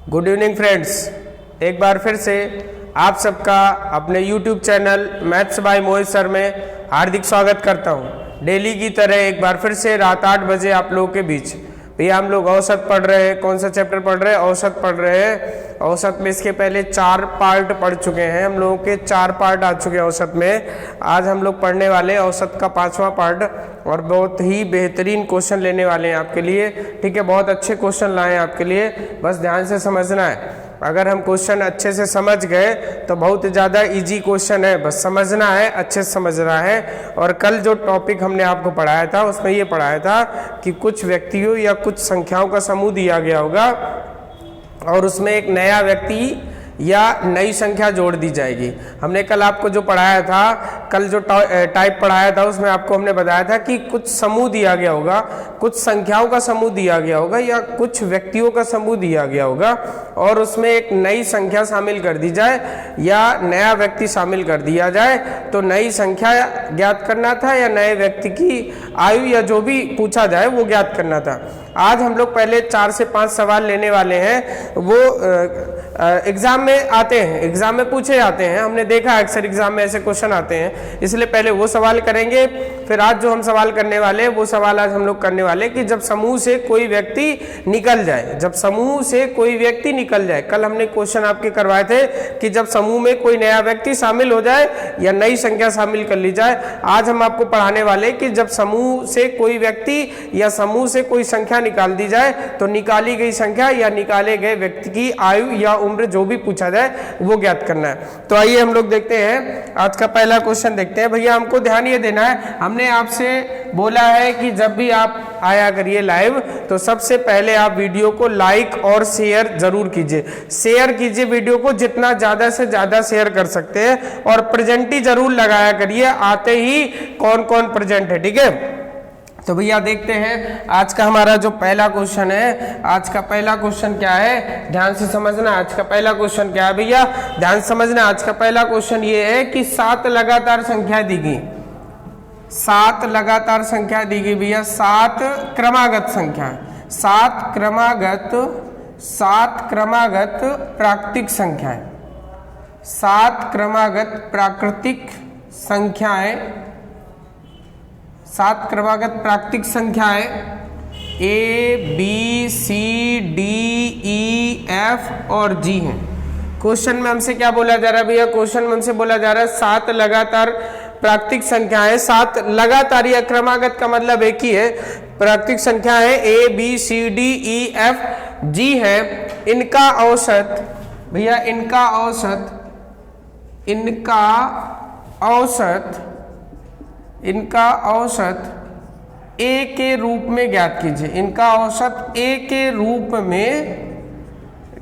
Good evening friends, एक बार फिर से आप सबका अपने YouTube channel maths by Mohit sir में हार्दिक स्वागत करता हूं। डेली की तरह एक बार फिर से रात 8 बजे आप लोगों के बीच भैया हम लोग औसत पढ़ रहे हैं। कौन सा चैप्टर पढ़ रहे हैं? औसत पढ़ रहे हैं। औसत में इसके पहले 4 पार्ट पढ़ चुके हैं, हम लोगों के 4 पार्ट आ चुके हैं औसत में। आज हम लोग पढ़ने वाले हैं औसत का 5वां पार्ट और बहुत ही बेहतरीन क्वेश्चन लेने वाले हैं आपके लिए। ठीक है, बहुत अच्छे क्वेश्चन लाए हैं आपके लिए, बस ध्यान से समझना है। अगर हम क्वेश्चन अच्छे से समझ गए तो बहुत ज़्यादा इजी क्वेश्चन है, बस समझना है, अच्छे से समझना है। और कल जो टॉपिक हमने आपको पढ़ाया था उसमें ये पढ़ाया था कि कुछ व्यक्तियों या कुछ संख्याओं का समूह दिया गया होगा और उसमें एक नया व्यक्ति या नई संख्या जोड़ दी जाएगी। हमने कल आपको जो पढ़ाया था, कल जो टाइप पढ़ाया था उसमें आपको हमने बताया था कि कुछ समूह दिया गया होगा, कुछ संख्याओं का समूह दिया गया होगा या कुछ व्यक्तियों का समूह दिया गया होगा और उसमें एक नई संख्या शामिल कर दी जाए या नया व्यक्ति शामिल कर दिया जाए। तो नई संख्या ज्ञात करना था या नए व्यक्ति की आयु या जो भी पूछा जाए वो ज्ञात करना था। आज हम लोग पहले 4 से 5 सवाल लेने वाले हैं। वो एग्जाम में आते हैं, एग्जाम में पूछे जाते हैं, हमने देखा अक्सर एग्जाम में ऐसे क्वेश्चन आते हैं, इसलिए पहले वो सवाल करेंगे। फिर आज जो हम सवाल करने वाले हैं वो सवाल आज हम लोग करने वाले कि जब समूह से कोई व्यक्ति निकल जाए, जब समूह से कोई व्यक्ति निकल जाए। कल हमने क्वेश्चन आपके करवाए थे कि जब समूह में कोई नया व्यक्ति शामिल हो जाए या नई संख्या शामिल कर ली जाए। आज हम आपको पढ़ाने वाले कि जब समूह से कोई व्यक्ति या समूह से कोई संख्या निकाल दी जाए तो निकाली गई संख्या या निकाले गए व्यक्ति की आयु या उम्र जो भी पूछा जाए वो ज्ञात करना है। तो आइए हम लोग देखते हैं, आज का पहला क्वेश्चन देखते हैं। भैया हमको ध्यान ये देना है, हमने आपसे बोला है कि जब भी आप आया करिए लाइव तो सबसे पहले आप वीडियो को लाइक और शेयर जरूर कीजिए। शेयर कीजिए वीडियो को, जितना ज्यादा से ज्यादा शेयर कर सकते हैं, और प्रेजेंट ही जरूर लगाया करिए आते ही कौन कौन प्रेजेंट है। ठीक है, तो भैया देखते हैं आज का हमारा जो पहला क्वेश्चन है। आज का पहला क्वेश्चन क्या है, ध्यान से समझना। आज का पहला क्वेश्चन क्या है भैया, ध्यान से समझना। आज का पहला क्वेश्चन ये है कि 7 लगातार संख्या दी गई, 7 लगातार संख्या दी गई भैया, 7 क्रमागत संख्या, 7 क्रमागत प्राकृतिक संख्याएं, 7 क्रमागत प्राकृतिक संख्याएं, 7 क्रमागत प्राकृतिक संख्याएं A, B, C, D, E, F और G हैं। क्वेश्चन में हमसे क्या बोला जा रहा है भैया, क्वेश्चन में हमसे बोला जा रहा है 7 लगातार प्राकृतिक संख्याएं, 7 लगातार या क्रमागत का मतलब एक ही है, प्राकृतिक संख्याएं A, B, C, D, E, F, G है। इनका औसत भैया, इनका औसत A के रूप में ज्ञात कीजिए। इनका औसत A के रूप में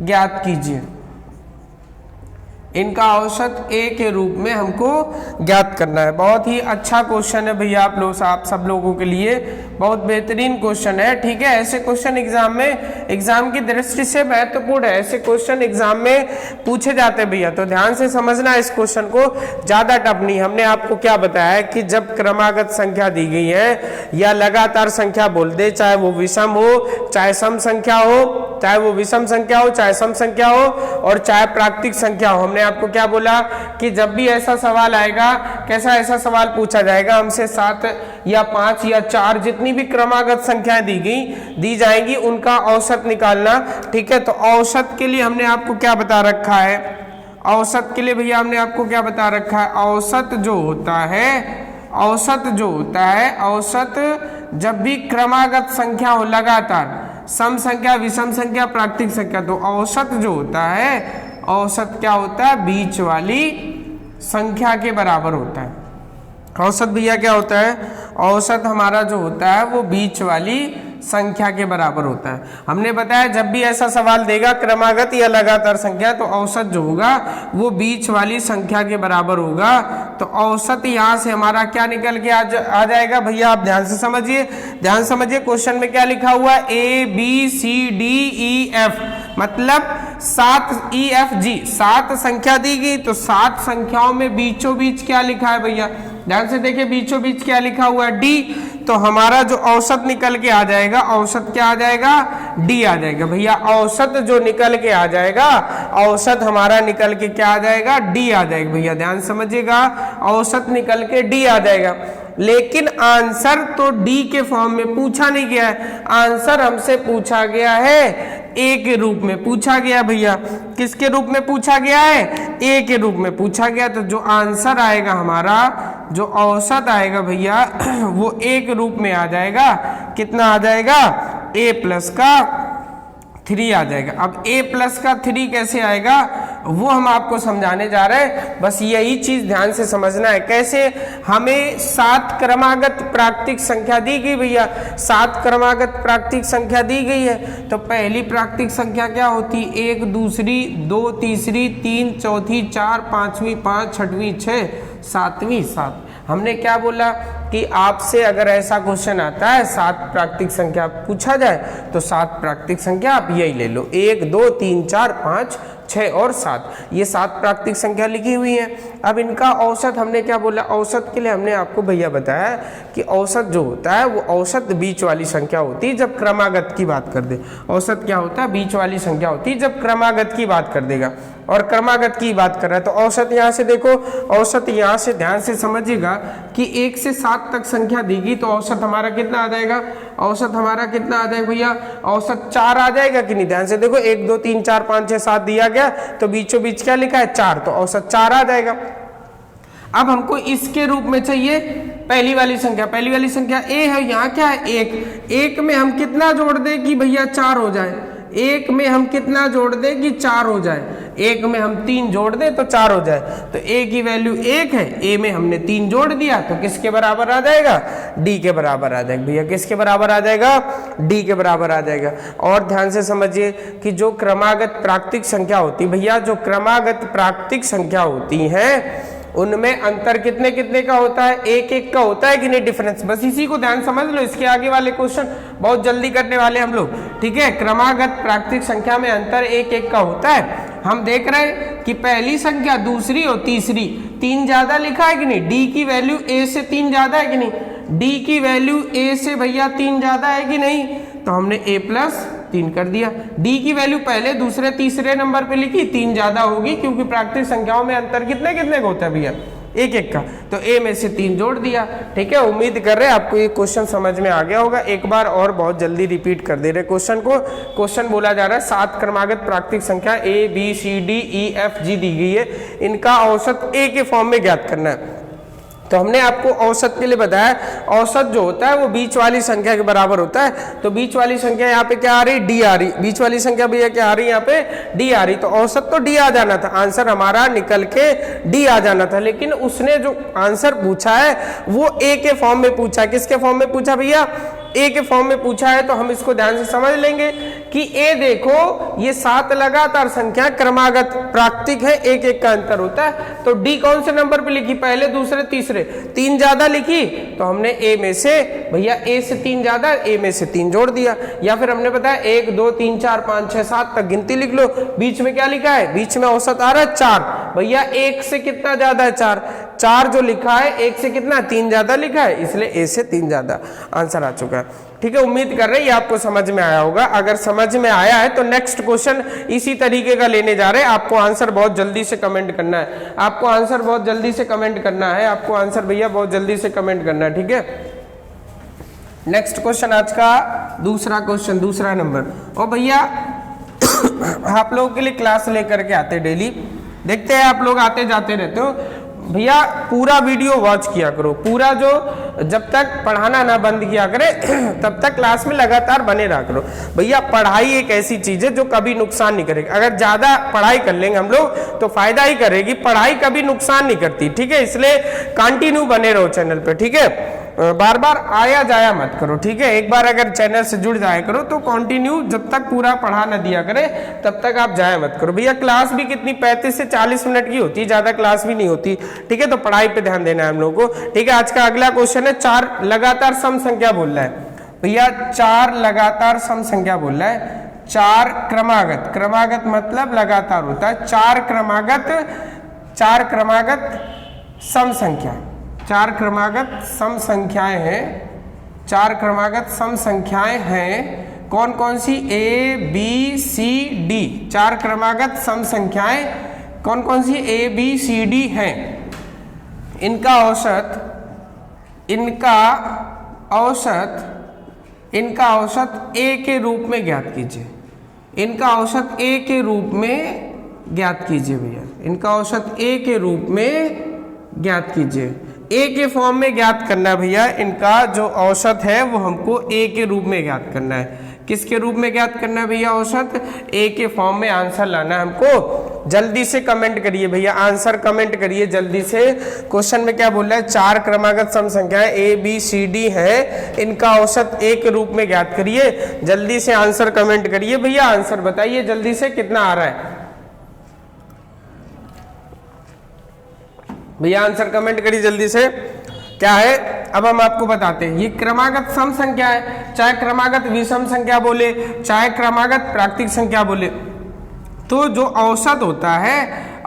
ज्ञात कीजिए। इनका औसत A के रूप में हमको ज्ञात करना है। बहुत ही अच्छा क्वेश्चन है भैया, आप सब लोगों के लिए बहुत बेहतरीन क्वेश्चन है। ठीक है, ऐसे क्वेश्चन एग्जाम की दृष्टि से महत्वपूर्ण है। ऐसे क्वेश्चन एग्जाम में पूछे जाते हैं भैया, तो ध्यान से समझना इस क्वेश्चन को, ज्यादा टफ नहीं। हमने आपको क्या बताया है कि जब क्रमागत संख्या दी गई है या लगातार संख्या बोल दे, चाहे वो विषम हो चाहे सम संख्या हो, चाहे वो विषम संख्या हो चाहे सम संख्या हो और चाहे प्राकृतिक संख्या हो, हमने आपको क्या बोला कि जब भी ऐसा सवाल आएगा, कैसा ऐसा सवाल पूछा जाएगा हमसे, 7 या 5 या 4 जितनी भी क्रमागत संख्याएं दी जाएंगी उनका औसत निकालना। ठीक है, तो औसत के लिए हमने आपको क्या बता रखा है, औसत के लिए भैया हमने आपको क्या बता रखा है, औसत जो होता है, औसत जब भी क्रमागत संख्या हो, लगातार सम संख्या विषम संख्या प्राकृतिक संख्या, तो औसत जो होता है, औसत क्या होता है, बीच वाली संख्या के बराबर होता है। औसत भैया क्या होता है, औसत हमारा जो होता है वो बीच वाली संख्या के बराबर होता है। हमने बताया जब भी ऐसा सवाल देगा क्रमागत या लगातार संख्या, तो औसत जो होगा वो बीच वाली संख्या के बराबर होगा। तो औसत यहाँ से हमारा क्या निकल के आ जाएगा भैया, आप ध्यान से समझिए, क्वेश्चन में क्या लिखा हुआ है, A, B, C, D, E, F, मतलब 7 E, F, G, 7 संख्या दी गई, तो 7 संख्याओं में बीचों बीच क्या लिखा है भैया, ध्यान से देखिए, बीचों बीच क्या लिखा हुआ है, D। तो हमारा जो औसत निकल के आ जाएगा, औसत क्या आ जाएगा, डी आ जाएगा भैया। औसत जो निकल के आ जाएगा, औसत हमारा निकल के क्या आ जाएगा, डी आ जाएगा भैया, ध्यान समझिएगा, औसत निकल के डी आ जाएगा। लेकिन आंसर तो डी के फॉर्म में पूछा नहीं गया है, आंसर हमसे पूछा गया है ए के रूप में पूछा गया भैया। किसके रूप में पूछा गया है, ए के रूप में पूछा गया। तो जो आंसर आएगा हमारा, जो औसत आएगा भैया वो ए के रूप में आ जाएगा। कितना आ जाएगा, ए प्लस का 3 आ जाएगा। अब a प्लस का 3 कैसे आएगा वो हम आपको समझाने जा रहे हैं, बस यही चीज ध्यान से समझना है। कैसे, हमें 7 क्रमागत प्राकृतिक संख्या दी गई भैया, 7 क्रमागत प्राकृतिक संख्या दी गई है। तो पहली प्राकृतिक संख्या क्या होती, 1 दूसरी, 2 तीसरी, 3 चौथी, 4 पांचवी, 5 छठवीं, 6 सातवीं, 7। हमने क्या बोला कि आपसे अगर ऐसा क्वेश्चन आता है 7 प्राकृतिक संख्या पूछा जाए तो 7 प्राकृतिक संख्या आप यही ले लो, 1 2 3 4 5 6 और 7, ये 7 प्राकृतिक संख्या लिखी हुई है। अब इनका औसत हमने क्या बोला, औसत के लिए हमने आपको भैया बताया कि औसत जो होता है वो औसत बीच वाली संख्या होती है जब क्रमागत की बात कर दे। औसत क्या होता है, बीच वाली संख्या होती है जब क्रमागत की बात कर देगा। और क्रमागत की बात कर रहा है तो औसत यहाँ से देखो, औसत यहाँ से ध्यान से समझिएगा कि 1 से 7 तक संख्या देगी तो औसत हमारा कितना आ जाएगा, औसत हमारा कितना आ जाएगा भैया, औसत 4 आ जाएगा कि नहीं। ध्यान से देखो 1 2 3 4 5 6 7 दिया गया तो बीचों बीच क्या लिखा है 4, तो औसत 4 आ जाएगा। अब हमको इसके रूप में चाहिए पहली वाली संख्या, पहली वाली संख्या ए है, यहाँ क्या है 1, 1 में हम कितना जोड़ दें कि भैया 4 हो जाए, 1 में हम कितना जोड़ दें कि 4 हो जाए, 1 में हम 3 जोड़ दें तो 4 हो जाए। तो a की वैल्यू 1 है, a में हमने 3 जोड़ दिया तो किसके बराबर आ जाएगा, d के बराबर आ जाएगा भैया। किसके बराबर आ जाएगा, d के बराबर आ जाएगा। और ध्यान से समझिए कि जो क्रमागत प्राकृतिक संख्या होती है भैया, जो क्रमागत प्राकृतिक संख्या होती है उनमें अंतर कितने कितने का होता है, 1 1 का होता है कि नहीं डिफरेंस। बस इसी को ध्यान समझ लो, इसके आगे वाले क्वेश्चन बहुत जल्दी करने वाले हम लोग, ठीक है। क्रमागत प्राकृतिक संख्या में अंतर 1 1 का होता है। हम देख रहे हैं कि पहली संख्या दूसरी और तीसरी 3 ज्यादा लिखा है कि नहीं, d की वैल्यू a से 3 ज्यादा है कि नहीं, d की वैल्यू a से भैया 3 ज्यादा है कि नहीं, तो हमने a प्लस 3 कर दिया। d की वैल्यू पहले दूसरे तीसरे नंबर पे लिखी, 3 ज्यादा होगी क्योंकि प्राकृतिक संख्याओं में अंतर कितने कितने का होता है भैया, 1 1 का, तो a में से 3 जोड़ दिया, ठीक है। उम्मीद कर रहे हैं आपको ये क्वेश्चन समझ में आ गया होगा। एक बार और बहुत जल्दी रिपीट कर दे रहे क्वेश्चन को। क्वेश्चन बोला जा रहा है 7 क्रमागत प्राकृतिक संख्या a b c d e f g दी गई है, इनका औसत a के फॉर्म में ज्ञात करना है। तो हमने आपको औसत के लिए बताया, औसत जो होता है वो बीच वाली संख्या के बराबर होता है। तो बीच वाली संख्या यहाँ पे क्या आ रही, डी आ रही, बीच वाली संख्या भैया क्या आ रही, यहाँ पे डी आ रही। तो औसत तो डी आ जाना था, आंसर हमारा निकल के डी आ जाना था। लेकिन उसने जो आंसर पूछा है वो ए के फॉर्म में पूछा। किसके फॉर्म में पूछा भैया, ए के फॉर्म में पूछा है। तो हम इसको ध्यान से समझ लेंगे कि ए देखो ये 7 लगातार संख्या क्रमागत प्राकृतिक है, 1 1 का अंतर होता है। तो डी कौन से नंबर पे लिखी, पहले दूसरे तीसरे, 3 ज्यादा लिखी तो हमने ए में से भैया ए से 3 ज्यादा, ए में से 3 जोड़ दिया। या फिर हमने बताया 1 2 3 4 5 6 7 तक गिनती लिख लो, बीच में क्या लिखा है, बीच में औसत आ रहा है 4 भैया, 1 से कितना ज्यादा है 4, 4 जो लिखा है 1 से कितना 3 ज्यादा लिखा है, इसलिए ए से 3 ज्यादा आंसर आ चुका है, ठीक है। उम्मीद कर रहे हैं ये आपको समझ में आया होगा। अगर समझ में आया है तो नेक्स्ट क्वेश्चन इसी तरीके का लेने जा रहे हैं। आपको आंसर बहुत जल्दी से कमेंट करना है, आपको आंसर बहुत जल्दी से कमेंट करना है, आपको आंसर भैया बहुत जल्दी से कमेंट करना है, ठीक है। नेक्स्ट क्वेश्चन आज का दूसरा क्वेश्चन, दूसरा नंबर। और भैया आप लोगों के लिए क्लास लेकर के आते डेली, देखते हैं आप लोग आते जाते रहते हो भैया, पूरा वीडियो वॉच किया करो, पूरा जो जब तक पढ़ाना ना बंद किया करे तब तक क्लास में लगातार बने रहा करो। भैया पढ़ाई एक ऐसी चीज है जो कभी नुकसान नहीं करेगी। अगर ज्यादा पढ़ाई कर लेंगे हम लोग तो फायदा ही करेगी, पढ़ाई कभी नुकसान नहीं करती, ठीक है। इसलिए कंटिन्यू बने रहो चैनल पे, ठीक है। बार बार आया जाया मत करो, ठीक है। एक बार अगर चैनल से जुड़ जाया करो तो कंटिन्यू जब तक पूरा पढ़ा न दिया करे तब तक आप जाया मत करो। भैया क्लास भी कितनी 35 से 40 मिनट की होती है, ज्यादा क्लास भी नहीं होती, ठीक है। तो पढ़ाई पे ध्यान देना है हम लोगों को, ठीक है। आज का अगला क्वेश्चन है 4 लगातार सम संख्या बोल रहा है भैया, 4 लगातार सम संख्या बोल रहा है। 4 क्रमागत, क्रमागत मतलब लगातार होता है, 4 क्रमागत सम संख्या, 4 क्रमागत सम संख्याएं हैं, चार क्रमागत सम संख्याएं हैं। कौन कौन सी? A B C D. चार क्रमागत सम संख्याएं कौन कौन सी? ए बी सी डी हैं। इनका औसत ए के रूप में ज्ञात कीजिए। इनका औसत ए के रूप में ज्ञात कीजिए भैया। इनका औसत ए के रूप में ज्ञात कीजिए। ए के फॉर्म में ज्ञात करना है भैया। इनका जो औसत है वो हमको ए के रूप में ज्ञात करना है। किसके रूप में ज्ञात करना है भैया? औसत ए के फॉर्म में आंसर लाना है हमको। जल्दी से कमेंट करिए भैया, आंसर कमेंट करिए जल्दी से। क्वेश्चन में क्या बोल रहा है? चार क्रमागत सम संख्याएं ए बी सी डी है, इनका औसत ए के रूप में ज्ञात करिए। जल्दी से आंसर कमेंट करिए भैया, आंसर बताइए जल्दी से कितना आ रहा है भैया, आंसर कमेंट करिए जल्दी से। क्या है? अब हम आपको बताते हैं। ये क्रमागत सम संख्या है, चाहे क्रमागत विषम संख्या बोले, चाहे क्रमागत प्राकृतिक संख्या बोले, तो जो औसत होता है,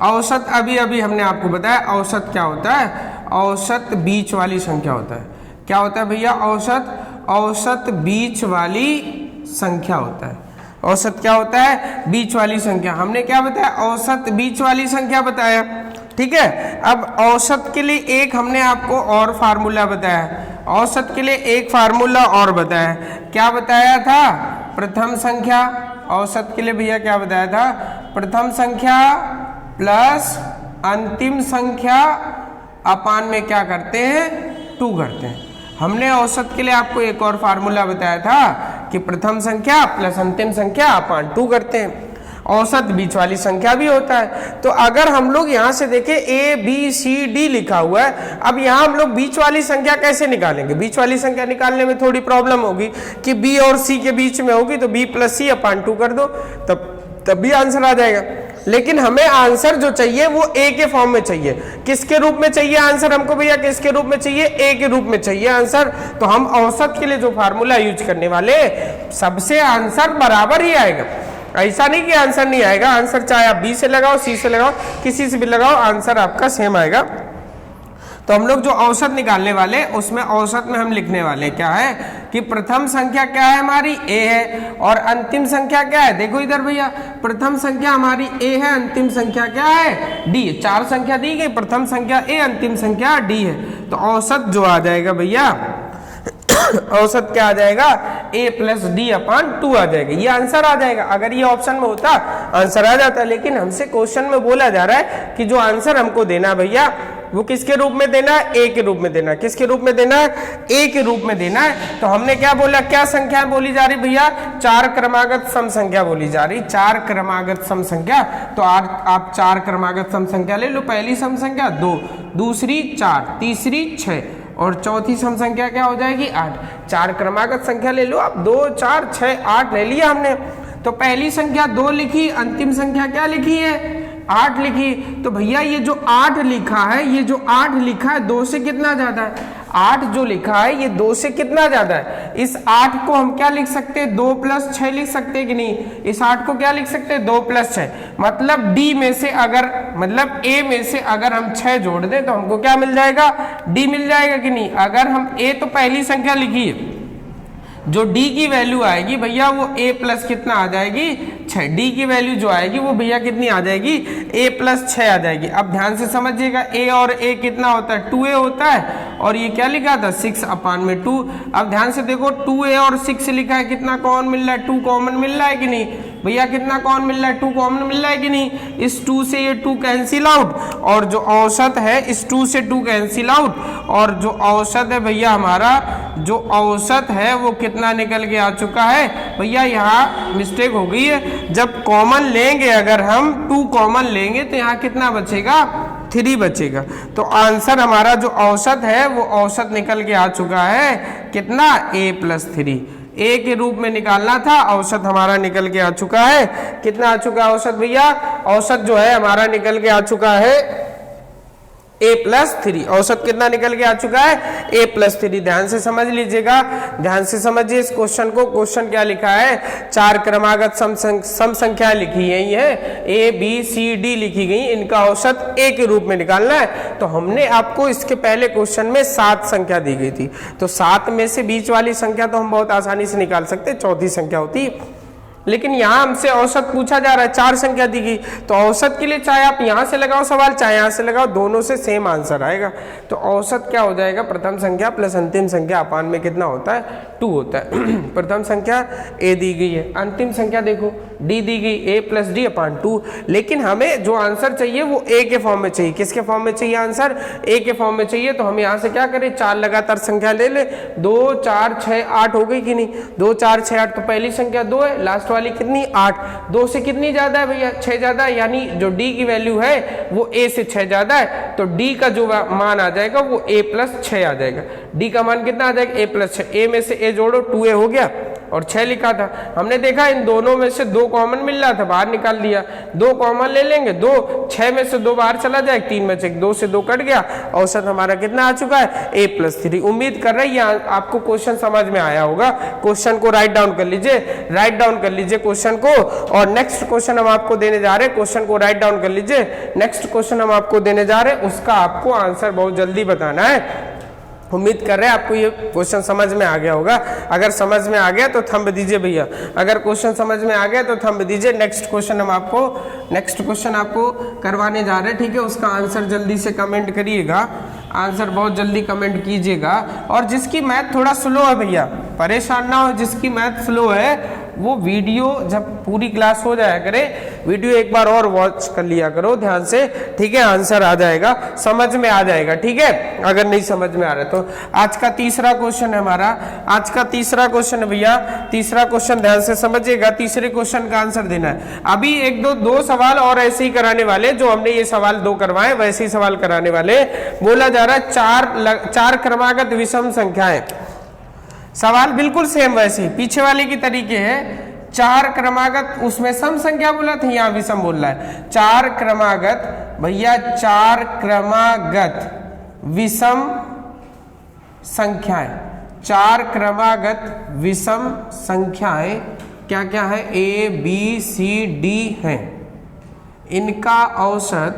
औसत अभी अभी हमने आपको बताया औसत क्या होता है? औसत बीच वाली संख्या होता है। क्या होता है भैया? औसत बीच वाली संख्या होता है। औसत क्या होता है? बीच वाली संख्या। हमने क्या बताया? औसत बीच वाली संख्या बताया, ठीक है। अब औसत के लिए एक हमने आपको और फार्मूला बताया। औसत के लिए एक फार्मूला और बताया। क्या बताया था? प्रथम संख्या। औसत के लिए भैया क्या बताया था? प्रथम संख्या प्लस अंतिम संख्या अपान में क्या करते हैं? 2 करते हैं। हमने औसत के लिए आपको एक और फार्मूला बताया था कि प्रथम संख्या प्लस अंतिम संख्या अपान 2 करते हैं। औसत बीच वाली संख्या भी होता है। तो अगर हम लोग यहाँ से देखें ए बी सी डी लिखा हुआ है, अब यहाँ हम लोग बीच वाली संख्या कैसे निकालेंगे? बीच वाली संख्या निकालने में थोड़ी प्रॉब्लम होगी कि बी और सी के बीच में होगी, तो बी प्लस सी अपान 2 कर दो, तब भी आंसर आ जाएगा। लेकिन हमें आंसर जो चाहिए वो ए के फॉर्म में चाहिए। किसके रूप में चाहिए आंसर हमको भैया? किसके रूप में चाहिए? ए के रूप में चाहिए आंसर। तो हम औसत के लिए जो फार्मूला यूज करने वाले, सबसे आंसर बराबर ही आएगा। ऐसा नहीं कि आंसर नहीं आएगा। आंसर चाहे आप बी से लगाओ, सी से लगाओ, किसी से भी लगाओ, आंसर आपका सेम आएगा। तो हम लोग जो औसत निकालने वाले, उसमें औसत में हम लिखने वाले क्या है कि प्रथम संख्या क्या है हमारी? ए है। और अंतिम संख्या क्या है? देखो इधर भैया, प्रथम संख्या हमारी ए है, अंतिम संख्या क्या है? डी। 4 संख्या दी गई, प्रथम संख्या ए, अंतिम संख्या डी है। तो औसत जो आ जाएगा भैया, औसत क्या आ जाएगा? a प्लस डी अपान 2 आ जाएगा। ये आंसर आ जाएगा। अगर ये ऑप्शन में होता आंसर आ जाता, लेकिन हमसे क्वेश्चन में बोला जा रहा है कि जो आंसर हमको देना है भैया वो किसके रूप में देना है? ए के रूप में देना है। किसके रूप में देना है? ए के रूप में देना है। तो हमने क्या बोला? क्या संख्या बोली जा रही भैया? 4 क्रमागत सम संख्या बोली जा रही। 4 क्रमागत सम संख्या। तो आप 4 क्रमागत सम संख्या ले लो। पहली सम संख्या 2, दूसरी 4, तीसरी 6 और चौथी सम संख्या क्या हो जाएगी? 8। 4 क्रमागत संख्या ले लो आप। 2, 4, 6, 8 ले लिया हमने। तो पहली संख्या 2 लिखी, अंतिम संख्या क्या लिखी है? 8 लिखी। तो भैया ये जो 8 लिखा है, ये जो 8 लिखा है 2 से कितना ज्यादा है? 8 जो लिखा है ये 2 से कितना ज्यादा है? इस 8 को हम क्या लिख सकते हैं? 2 प्लस 6 लिख सकते हैं कि नहीं? इस 8 को क्या लिख सकते हैं? 2 प्लस 6। मतलब डी में से अगर, मतलब ए में से अगर हम 6 जोड़ दें तो हमको क्या मिल जाएगा? डी मिल जाएगा कि नहीं? अगर हम ए तो पहली संख्या लिखी है, जो डी की वैल्यू आएगी भैया वो a प्लस कितना आ जाएगी? 6। डी की वैल्यू जो आएगी वो भैया कितनी आ जाएगी? a प्लस 6 आ जाएगी। अब ध्यान से समझिएगा, a और a कितना होता है? 2a होता है। और ये क्या लिखा था? 6 अपान में 2। अब ध्यान से देखो, 2a और 6 लिखा है, कितना कॉमन मिल रहा है? 2 कॉमन मिल रहा है कि नहीं भैया? कितना कॉमन मिल रहा है? 2 कॉमन मिल रहा है कि नहीं? इस 2 से ये 2 कैंसिल आउट, और जो औसत है इस 2 से 2 कैंसिल आउट, और जो औसत है भैया हमारा, जो औसत है वो कितना निकल के आ चुका है भैया? यहाँ मिस्टेक हो गई है। जब कॉमन लेंगे, अगर हम 2 कॉमन लेंगे तो यहाँ कितना बचेगा? 3 बचेगा। तो आंसर हमारा जो औसत है वो औसत निकल के आ चुका है कितना? a plus 3। ए के रूप में निकालना था, औसत हमारा निकल के आ चुका है। कितना आ चुका है औसत भैया? औसत जो है हमारा निकल के आ चुका है a+3। औसत कितना निकल के आ चुका है? a+3। ध्यान से समझ लीजिएगा, ध्यान से समझिए इस क्वेश्चन को। क्वेश्चन क्या लिखा है? 4 क्रमागत सम संख्याएं लिखी है, ये A B C D लिखी गई, इनका औसत a के रूप में निकालना है। तो हमने आपको इसके पहले क्वेश्चन में 7 संख्या दी गई थी, तो 7 में से बीच वाली संख्या तो हम बहुत आसानी से निकाल सकते, चौथी संख्या होती। लेकिन यहाँ हमसे औसत पूछा जा रहा है, 4 संख्या दी गई, तो औसत के लिए चाहे आप यहाँ से लगाओ सवाल चाहे यहाँ से लगाओ, दोनों से सेम आंसर आएगा। तो औसत क्या हो जाएगा? प्रथम संख्या प्लस अंतिम संख्या अपान में कितना होता है? 2 होता है। प्रथम संख्या a दी गई है, अंतिम संख्या देखो d दी गई, a+d अपान 2। लेकिन हमें जो आंसर चाहिए वो a के फॉर्म में चाहिए। किसके फॉर्म में चाहिए आंसर? a के फॉर्म में चाहिए। तो हम यहाँ से क्या करें? 4 लगातार संख्या ले ले, 2 4 6 8 हो गई कि नहीं? 2 4 6 8, तो पहली संख्या 2 है, लास्ट वाली कितनी? 8। 2 से कितनी ज्यादा है भैया? 6 ज्यादा है, यानी जो d की वैल्यू है वो a से 6 ज्यादा है, तो d का जो मान आ जाएगा वो a+6 आ जाएगा। d का मान कितना आ जाएगा? a+6। a में से a जोड़ो, 2a हो गया और 6 लिखा था। हमने देखा इन दोनों में से 2 कॉमन मिल रहा था, बाहर निकाल दिया। 2 कॉमन ले लेंगे, 2 6 में से 2 बाहर चला जाए, 3 में से 2 से 2 कट गया। औसत हमारा कितना आ चुका है? a+3। उम्मीद कर रहे हैं आपको क्वेश्चन समझ में आया होगा। क्वेश्चन को राइट डाउन कर लीजिए, राइट डाउन कर लीजिए क्वेश्चन को। और नेक्स्ट क्वेश्चन हम आपको देने जा रहे हैं, क्वेश्चन को राइट डाउन कर लीजिए। नेक्स्ट क्वेश्चन हम आपको देने जा रहे हैं, उसका आपको आंसर बहुत जल्दी बताना है। उम्मीद कर रहे हैं आपको ये क्वेश्चन समझ में आ गया होगा। अगर समझ में आ गया तो थंब दीजिए भैया, अगर क्वेश्चन समझ में आ गया तो थंब दीजिए। नेक्स्ट क्वेश्चन आपको करवाने जा रहे हैं, ठीक है? उसका आंसर जल्दी से कमेंट करिएगा, आंसर बहुत जल्दी कमेंट कीजिएगा। और जिसकी मैथ थोड़ा स्लो है भैया, परेशान ना हो, जिसकी मैथ स्लो है वो वीडियो जब पूरी क्लास हो जाया करे, वीडियो एक बार और वॉच कर लिया करो ध्यान से, ठीक है? आंसर आ जाएगा, समझ में आ जाएगा, ठीक है? अगर नहीं समझ में आ रहा तो आज का तीसरा क्वेश्चन है हमारा, आज का तीसरा क्वेश्चन है भैया। तीसरा क्वेश्चन ध्यान से समझिएगा, तीसरे क्वेश्चन का आंसर देना है। अभी एक दो सवाल और ऐसे ही कराने वाले, जो हमने ये सवाल 2 करवाए वैसे ही सवाल कराने वाले। बोला जा रहा है 4 क्रमागत विषम संख्याएं, सवाल बिल्कुल सेम वैसे ही पीछे वाले की तरीके है। 4 क्रमागत, उसमें सम संख्या बोला था, यहाँ विषम बोल रहा है। 4 क्रमागत भैया, 4 क्रमागत विषम संख्याएं, 4 क्रमागत विषम संख्याएं क्या क्या है? a b c d हैं। इनका औसत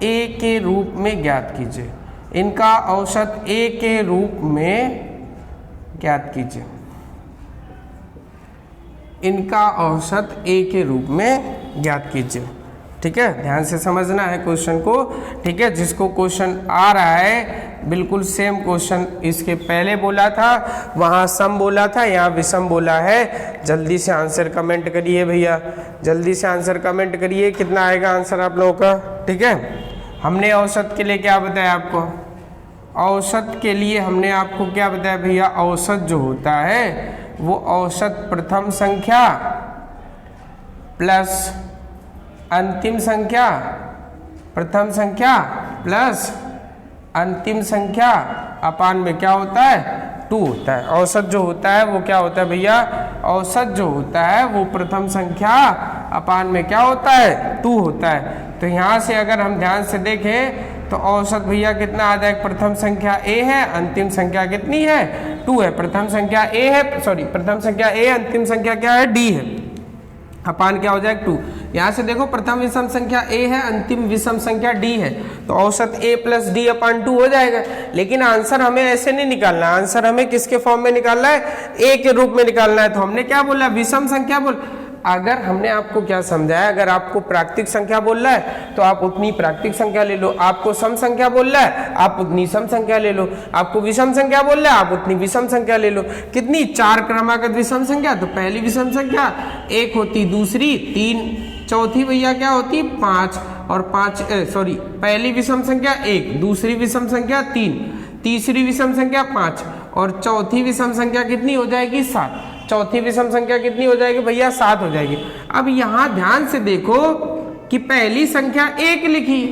a के रूप में ज्ञात कीजिए। इनका औसत a के रूप में ज्ञात कीजिए। इनका औसत a के रूप में ज्ञात कीजिए, ठीक है? ध्यान से समझना है क्वेश्चन को, ठीक है? जिसको क्वेश्चन आ रहा है बिल्कुल सेम क्वेश्चन इसके पहले बोला था, वहाँ सम बोला था, यहाँ विषम बोला है। जल्दी से आंसर कमेंट करिए भैया, जल्दी से आंसर कमेंट करिए। कितना आएगा आंसर आप लोगों का, ठीक है? हमने औसत के लिए क्या बताया आपको? औसत के लिए हमने आपको क्या बताया भैया? औसत जो होता है वो औसत प्रथम संख्या प्लस अंतिम संख्या, प्रथम संख्या प्लस अंतिम संख्या अपान में क्या होता है? 2 होता है। औसत जो होता है वो क्या होता है भैया? औसत जो होता है वो प्रथम संख्या अपान में क्या होता है? 2 होता है। तो यहाँ से अगर हम ध्यान से देखें तो औसत भैया कितना आ जाएगा? प्रथम संख्या a है, अंतिम संख्या कितनी है? 2 है। प्रथम संख्या a है, सॉरी प्रथम संख्या a, अंतिम संख्या क्या है? d है। अपान क्या हो जाएगा? 2। यहाँ से देखो प्रथम विषम संख्या a है, अंतिम विषम संख्या d है, तो औसत a+d अपान 2 हो जाएगा। लेकिन आंसर हमें ऐसे नहीं निकालना, आंसर हमें किसके फॉर्म में निकालना है? a के रूप में निकालना है। तो हमने क्या बोला? विषम संख्या बोल। अगर हमने आपको क्या समझाया, अगर आपको प्राकृतिक संख्या बोल रहा है तो आप उतनी प्राकृतिक संख्या ले लो, आपको सम संख्या बोल रहा है आप उतनी सम संख्या ले लो, आपको विषम संख्या बोल रहा है आप उतनी विषम संख्या ले लो। कितनी? 4 क्रमागत विषम संख्या, तो पहली विषम संख्या 1 होती, दूसरी 3, चौथी भैया क्या होती? 5 और 5 पहली विषम संख्या 1, दूसरी विषम संख्या 3, तीसरी विषम संख्या 5 और चौथी विषम संख्या कितनी हो जाएगी? 7। चौथी विषम संख्या कितनी हो जाएगी भैया? 7 हो जाएगी। अब यहाँ ध्यान से देखो कि पहली संख्या 1 लिखी,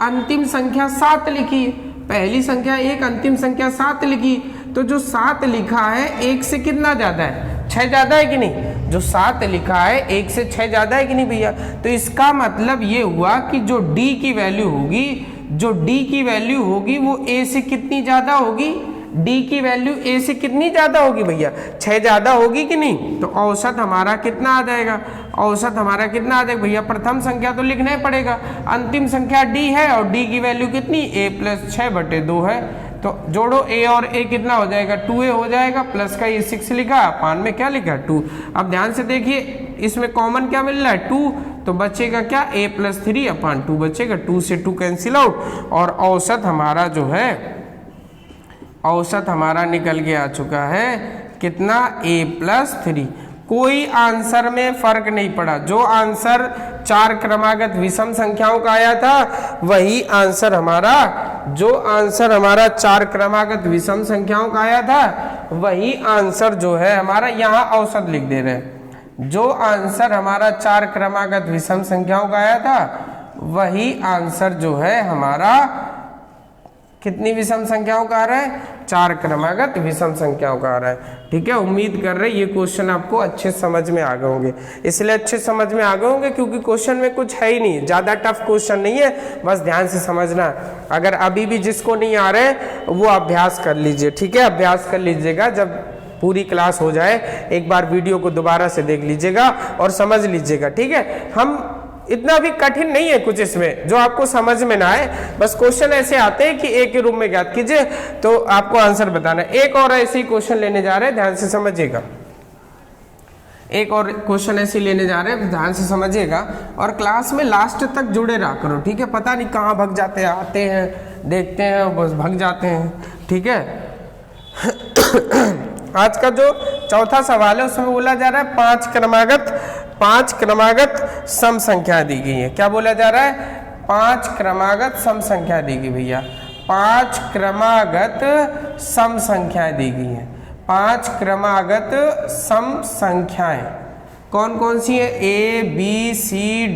अंतिम संख्या 7 लिखी। पहली संख्या 1, अंतिम संख्या 7 लिखी, तो जो 7 लिखा है 1 से कितना ज्यादा है? 6 ज्यादा है कि नहीं? जो 7 लिखा है 1 से 6 ज्यादा है कि नहीं भैया। तो इसका मतलब ये हुआ कि जो d की वैल्यू होगी, जो d की वैल्यू होगी वो a से कितनी ज्यादा होगी, d की वैल्यू a से कितनी ज्यादा होगी भैया, 6 ज्यादा होगी कि नहीं। तो औसत हमारा कितना आ जाएगा, औसत हमारा कितना आ जाएगा भैया, प्रथम संख्या तो लिखना ही पड़ेगा, अंतिम संख्या d है और d की वैल्यू कितनी, a + 6/2 है। तो जोड़ो a और a कितना हो जाएगा, 2a हो जाएगा, प्लस का ये 6 लिखा, अपान में क्या लिखा, 2। अब ध्यान से देखिए इसमें कॉमन क्या मिल रहा है, 2, तो बचेगा क्या, a + 3/2 बचेगा, 2 से 2 कैंसिल आउट और औसत हमारा जो है, औसत हमारा निकल के आ चुका है कितना, a + 3। कोई आंसर में फर्क नहीं पड़ा, जो आंसर 4 क्रमागत विषम संख्याओं का आया था वही आंसर हमारा, जो आंसर हमारा 4 क्रमागत विषम संख्याओं का आया था वही आंसर जो है हमारा, यहाँ औसत लिख दे रहे हैं, जो आंसर हमारा 4 क्रमागत विषम संख्याओं का आया था वही आंसर जो है हमारा कितनी विषम संख्याओं का आ रहा है, 4 क्रमागत विषम संख्याओं का आ रहा है। ठीक है, उम्मीद कर रहे ये क्वेश्चन आपको अच्छे समझ में आ गए होंगे, इसलिए अच्छे समझ में आ गए होंगे क्योंकि क्वेश्चन में कुछ है ही नहीं, ज्यादा टफ क्वेश्चन नहीं है, बस ध्यान से समझना। अगर अभी भी जिसको नहीं आ रहे वो अभ्यास कर लीजिए, ठीक है, अभ्यास कर लीजिएगा, जब पूरी क्लास हो जाए एक बार वीडियो को दोबारा से देख लीजिएगा और समझ लीजिएगा। ठीक है, हम इतना भी कठिन नहीं है कुछ इसमें जो आपको समझ में ना आए, बस क्वेश्चन ऐसे आते हैं कि एक के रूप में ज्ञात कीजिए तो आपको आंसर बताना है। एक और ऐसे ही क्वेश्चन लेने जा रहे हैं, ध्यान से समझिएगा, एक और क्वेश्चन ऐसे लेने जा रहे हैं, ध्यान से समझिएगा और क्लास में लास्ट तक जुड़े रहा करो। ठीक है, पता नहीं कहाँ भग जाते हैं, आते हैं देखते हैं बस भग जाते हैं। ठीक है, आज का जो चौथा सवाल है उसमें बोला जा रहा है 5 क्रमागत सम संख्या दी गई है। क्या बोला जा रहा है, 5 क्रमागत सम संख्या दी गई भैया, 5 क्रमागत सम संख्याएं दी गई हैं, 5 क्रमागत सम संख्याएं कौन कौन सी है, A B C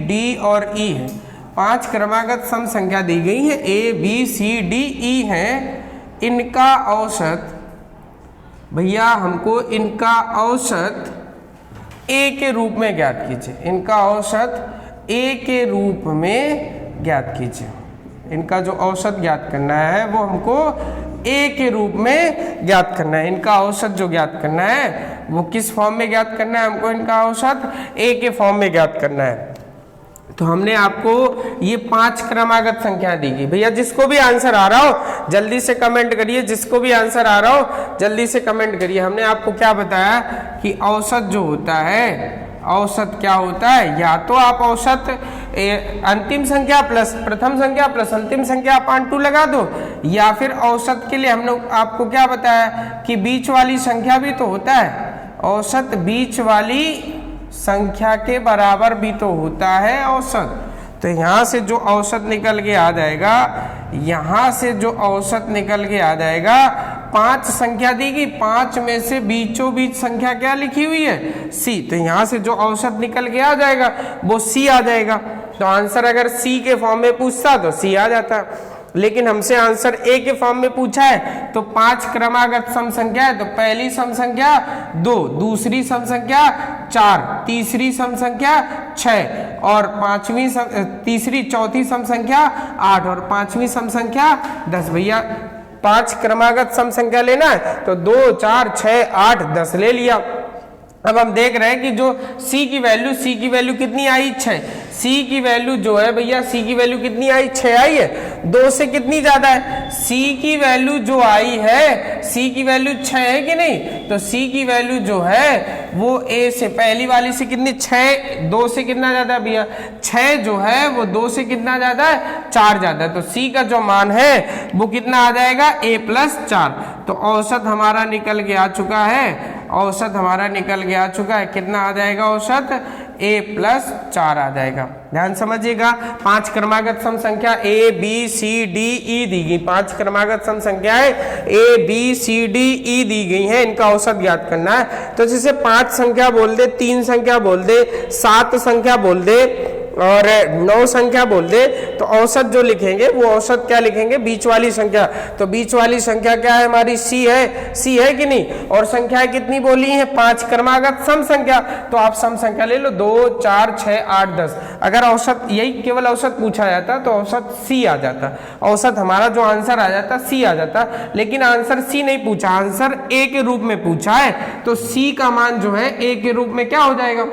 D और E है। 5 क्रमागत सम संख्या दी गई है, A B C D E है, इनका औसत भैया हमको इनका औसत a के रूप में ज्ञात कीजिए, इनका औसत a के रूप में ज्ञात कीजिए। इनका जो औसत ज्ञात करना है वो हमको a के रूप में ज्ञात करना है। इनका औसत जो ज्ञात करना है वो किस फॉर्म में ज्ञात करना है, हमको इनका औसत a के फॉर्म में ज्ञात करना है। तो हमने आपको ये 5 क्रमागत संख्या दी गई भैया, जिसको भी आंसर आ रहा हो जल्दी से कमेंट करिए, जिसको भी आंसर आ रहा हो जल्दी से कमेंट करिए। हमने आपको क्या बताया कि औसत जो होता है, औसत क्या होता है, या तो आप औसत अंतिम संख्या प्लस प्रथम संख्या प्लस अंतिम संख्या अपान 2 लगा दो, या फिर औसत के लिए हमने आपको क्या बताया कि बीच वाली संख्या भी तो होता है, औसत बीच वाली संख्या के बराबर भी तो होता है औसत। तो यहाँ से जो औसत निकल के आ जाएगा, यहाँ से जो औसत निकल के आ जाएगा, 5 संख्या दी गई, 5 में से बीचों बीच संख्या क्या लिखी हुई है, C। तो यहाँ से जो औसत निकल के आ जाएगा वो C आ जाएगा। तो आंसर अगर C के फॉर्म में पूछता तो C आ जाता, लेकिन हमसे आंसर A के फॉर्म में पूछा है। तो 5 क्रमागत सम संख्या है, तो पहली सम संख्या 2, दूसरी सम संख्या 4, तीसरी सम संख्या 6 और चौथी सम संख्या 8 और 5वीं सम संख्या 10। भैया 5 क्रमागत सम संख्या लेना है तो 2, 4, 6, 8, 10 ले लिया। अब हम देख रहे हैं कि जो C की वैल्यू कितनी आई, 6। C की वैल्यू जो है भैया, C की वैल्यू कितनी आई, 6 आई है, 2 से कितनी ज्यादा है, C की वैल्यू जो आई है, C की वैल्यू 6 है कि नहीं, तो C की वैल्यू जो है वो A से पहली वाली से कितनी, 6, 2 से कितना ज्यादा भैया, 6 जो है वो 2 से कितना ज्यादा है, 4 ज्यादा है। तो C का जो मान है वो कितना आ जाएगा, A + 4। तो औसत हमारा निकल के आ चुका है, औसत हमारा निकल के आ चुका है, कितना आ जाएगा औसत, A + 4 आ जाएगा। ध्यान समझिएगा, 5 क्रमागत सम संख्या A B C D E दी गई, 5 क्रमागत सम संख्याएं A B C D E दी गई हैं, इनका औसत ज्ञात करना है। तो जैसे 5 संख्या बोल दे, 3 संख्या बोल दे, 7 संख्या बोल दे, और 9 संख्या बोल दे तो औसत जो लिखेंगे वो औसत क्या लिखेंगे, बीच वाली संख्या। तो बीच वाली संख्या क्या है हमारी, सी है कि नहीं। और संख्याएं कितनी बोली हैं, 5 क्रमागत सम संख्या। तो आप सम संख्या ले लो 2, 4, 6, 8, 10। अगर औसत यही केवल औसत पूछा जाता तो औसत सी आ जाता, औसत हमारा जो आंसर आ जाता सी आ जाता। लेकिन आंसर सी नहीं पूछा, आंसर ए के रूप में पूछा है। तो सी का मान जो है ए के रूप में क्या हो जाएगा।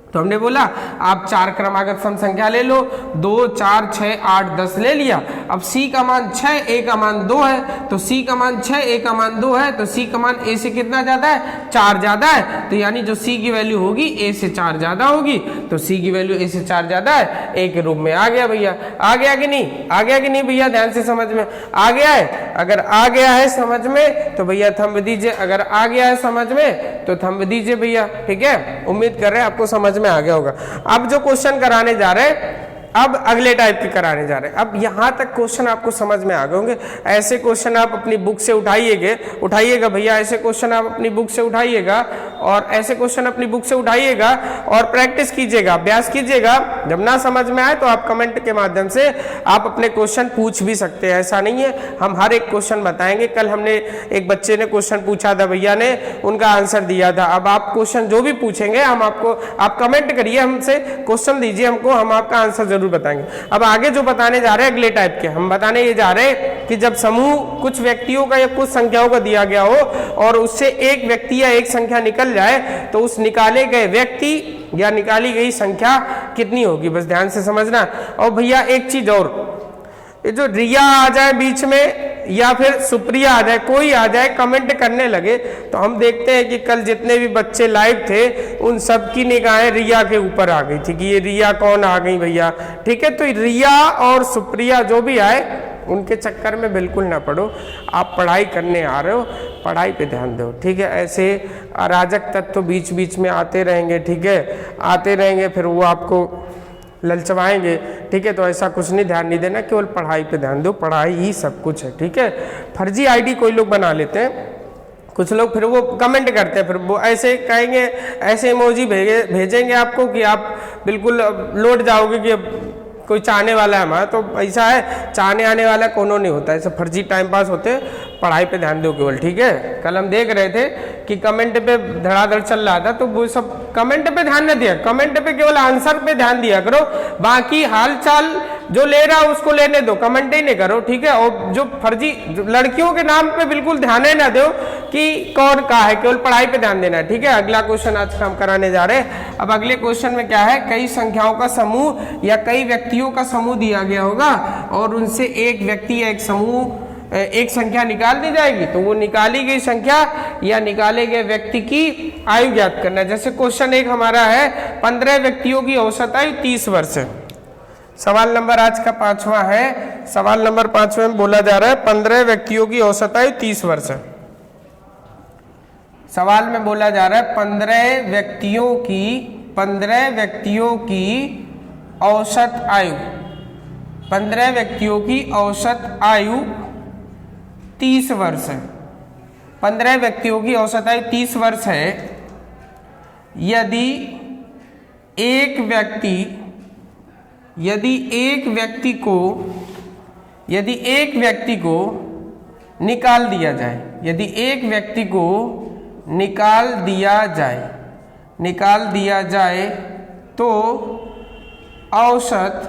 तो हमने बोला आप 4 क्रमागत सम संख्या ले लो, 2, 4, 6, 8, 10 ले लिया। अब c का मान 6, a का मान 2 है। तो c का मान 6, a का मान 2 है। तो c का मान a से कितना ज्यादा है, 4 ज्यादा है। तो यानी जो c की वैल्यू होगी a से 4 ज्यादा होगी। तो c की वैल्यू a से 4 ज्यादा है, a के रूप में आ गया भैया। आ गया कि नहीं, आ गया कि नहीं भैया, ध्यान से समझ में आ गया है। अगर आ गया है समझ में तो भैया थंब दीजिए, अगर आ गया है समझ में तो थंब दीजिए भैया, ठीक है। उम्मीद कर रहे हैं आपको समझ में आ गया होगा। अब जो क्वेश्चन कराने जा रहे हैं, अब अगले टाइप के कराने जा रहे हैं। अब यहां तक क्वेश्चन आपको समझ में आ गए होंगे। ऐसे क्वेश्चन आप अपनी बुक से उठाइएगा भैया, ऐसे क्वेश्चन आप अपनी बुक से उठाइएगा और ऐसे क्वेश्चन अपनी बुक से उठाइएगा और प्रैक्टिस कीजिएगा, अभ्यास कीजिएगा। जब ना समझ में आए तो आप कमेंट के माध्यम से आप अपने क्वेश्चन पूछ भी सकते हैं, ऐसा नहीं है। हम हर एक क्वेश्चन बताएंगे। कल हमने एक बच्चे ने क्वेश्चन पूछा था, भैया ने उनका आंसर दिया था। अब आप क्वेश्चन जो भी पूछेंगे हम आपको, आप कमेंट करिए, हमसे क्वेश्चन दीजिए हमको, हम आपका आंसर जरूर बताएंगे। अब आगे जो बताने जा रहे हैं अगले टाइप के, हम बताने ये जा रहे हैं कि जब समूह कुछ व्यक्तियों का या कुछ संख्याओं का दिया गया हो और उससे एक व्यक्ति या एक संख्या निकल जाए तो उस निकाले गए व्यक्ति या निकाली गई संख्या कितनी होगी, बस ध्यान से समझना। और भैया एक चीज और, ये जो रिया आ जाए बीच में या फिर सुप्रिया आ जाए, कोई आ जाए कमेंट करने लगे तो हम देखते हैं कि कल जितने भी बच्चे लाइव थे उन सब की निगाहें रिया के ऊपर आ गई थी कि ये रिया कौन आ गई भैया, ठीक है। तो रिया और सुप्रिया जो भी आए उनके चक्कर में बिल्कुल ना पड़ो। आप पढ़ाई करने आ रहे हो, पढ़ाई पे ध्यान दो, ठीक है। ऐसे अराजक तत्व बीच बीच में आते रहेंगे, ठीक है, आते रहेंगे, फिर वो आपको ललचवाएंगे, ठीक है। तो ऐसा कुछ नहीं, ध्यान नहीं देना, केवल पढ़ाई पे ध्यान दो, पढ़ाई ही सब कुछ है, ठीक है। फर्जी आईडी कोई लोग बना लेते हैं, कुछ लोग फिर वो कमेंट करते हैं, फिर वो ऐसे कहेंगे, ऐसे इमोजी भेजेंगे आपको कि आप बिल्कुल लौट जाओगे कि कोई चाहने वाला है हमारा। तो ऐसा है, चाहने आने वाला कोनो नहीं होता, ऐसे फर्जी टाइम पास होते हैं। पढ़ाई पे ध्यान दो केवल, ठीक है। कल हम देख रहे थे कि कमेंट पे धड़ाधड़ चल रहा था, तो वो सब कमेंट पे ध्यान न दिया, कमेंट पे केवल आंसर पे ध्यान दिया करो। बाकी हाल चाल जो ले रहा उसको लेने दो, कमेंट ही नहीं करो, ठीक है। और जो फर्जी लड़कियों के नाम पे बिल्कुल ध्यान ही ना दो कि कौन कहा है, केवल पढ़ाई पे ध्यान देना है, ठीक है। अगला क्वेश्चन आज का हम कराने जा रहे हैं। अब अगले क्वेश्चन में क्या है, कई संख्याओं का समूह या कई व्यक्तियों का समूह दिया गया होगा और उनसे एक व्यक्ति या एक समूह एक संख्या निकाल दी जाएगी। तो वो निकाली गई संख्या या निकाले गए व्यक्ति की आयु ज्ञात करना है। जैसे क्वेश्चन एक हमारा है, 15 व्यक्तियों की औसत आयु 30 वर्ष है। सवाल नंबर आज का 5वां है। सवाल नंबर 5वें में बोला जा रहा है 15 व्यक्तियों की औसत आयु 30 वर्ष है। सवाल में बोला जा रहा है 15 व्यक्तियों की औसत आयु, 15 व्यक्तियों की औसत आयु 30 वर्ष है। 15 व्यक्तियों की औसत आयु 30 वर्ष है। यदि एक व्यक्ति को निकाल दिया जाए, यदि एक व्यक्ति को निकाल दिया जाए तो औसत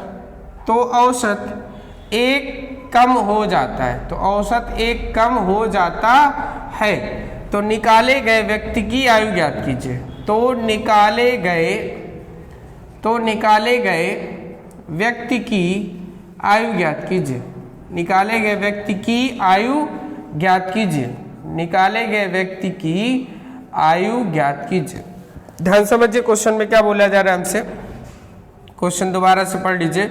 एक कम हो जाता है, तो औसत एक कम हो जाता है। तो निकाले गए व्यक्ति की आयु ज्ञात कीजिए। तो निकाले गए व्यक्ति की आयु ज्ञात कीजिए। निकाले गए व्यक्ति की आयु ज्ञात कीजिए। निकाले गए व्यक्ति की आयु ज्ञात कीजिए। ध्यान समझिए क्वेश्चन में क्या बोला जा रहा है हमसे। क्वेश्चन दोबारा से पढ़ लीजिए।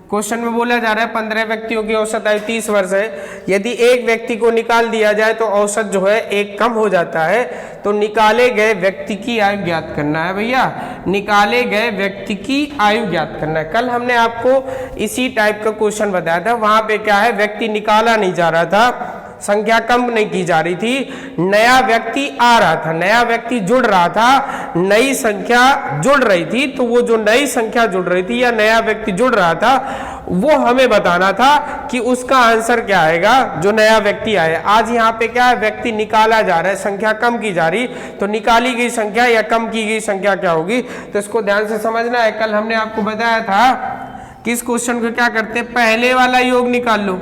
क्वेश्चन में बोला जा रहा है 15 व्यक्तियों की औसत आयु 30 वर्ष है। यदि एक व्यक्ति को निकाल दिया जाए तो औसत जो है एक कम हो जाता है। तो निकाले गए व्यक्ति की आयु ज्ञात करना है भैया, निकाले गए व्यक्ति की आयु ज्ञात करना है। कल हमने आपको इसी टाइप का क्वेश्चन बताया था, वहां पे क्या है, व्यक्ति निकाला नहीं जा रहा था, संख्या कम नहीं की जा रही थी, नया व्यक्ति आ रहा था, नया व्यक्ति जुड़ रहा था, नई संख्या जुड़ रही थी। तो वो जो नई संख्या जुड़ रही थी या नया व्यक्ति जुड़ रहा था, वो हमें बताना था कि उसका आंसर क्या आएगा जो नया व्यक्ति आया। आज यहाँ पे क्या है, व्यक्ति निकाला जा रहा है, संख्या कम की जा रही, तो निकाली गई संख्या या कम की गई संख्या क्या होगी, तो इसको ध्यान से समझना है। कल हमने आपको बताया था कि इस क्वेश्चन को क्या करते हैं, पहले वाला योग निकाल लो,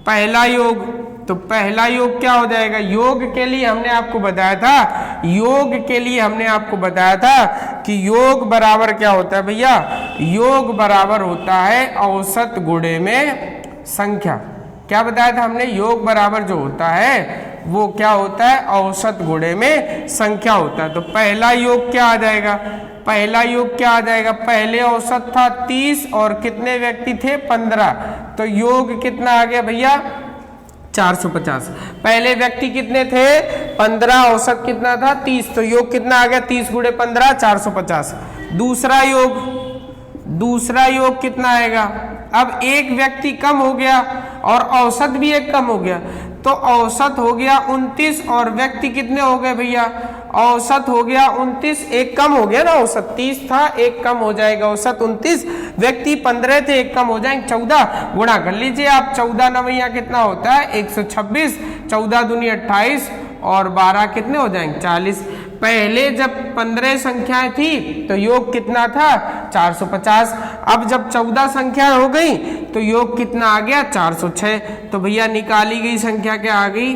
पहला योग। तो पहला योग क्या हो जाएगा, योग के लिए हमने आपको बताया था, योग के लिए हमने आपको बताया था कि योग बराबर क्या होता है भैया, योग बराबर होता है औसत गुणे में संख्या। क्या बताया था हमने, योग बराबर जो होता है वो क्या होता है, औसत गुणे में संख्या होता है। तो पहला योग क्या आ जाएगा, पहला योग क्या आ जाएगा, पहले औसत था 30 और कितने व्यक्ति थे 15, तो योग कितना आ गया भैया 450। पहले व्यक्ति कितने थे 15, औसत कितना था 30, तो योग कितना आ गया 30 गुणे 15 450। दूसरा योग कितना आएगा, अब एक व्यक्ति कम हो गया और औसत भी एक कम हो गया, तो औसत हो गया 29 और व्यक्ति कितने हो गए भैया, औसत हो गया 29, एक कम हो गया ना, औसत 30 था एक कम हो जाएगा, औसत 29, व्यक्ति 15 थे एक कम हो जाएंगे 14, गुणा कर लीजिए आप, 14 नवैया कितना होता है 126, 14 दूनी 28 और 12 कितने हो जाएंगे 40। पहले जब 15 संख्याएं थी तो योग कितना था 450, अब जब 14 संख्या हो गई तो योग कितना आ गया 406। तो भैया निकाली गई संख्या क्या आ गई,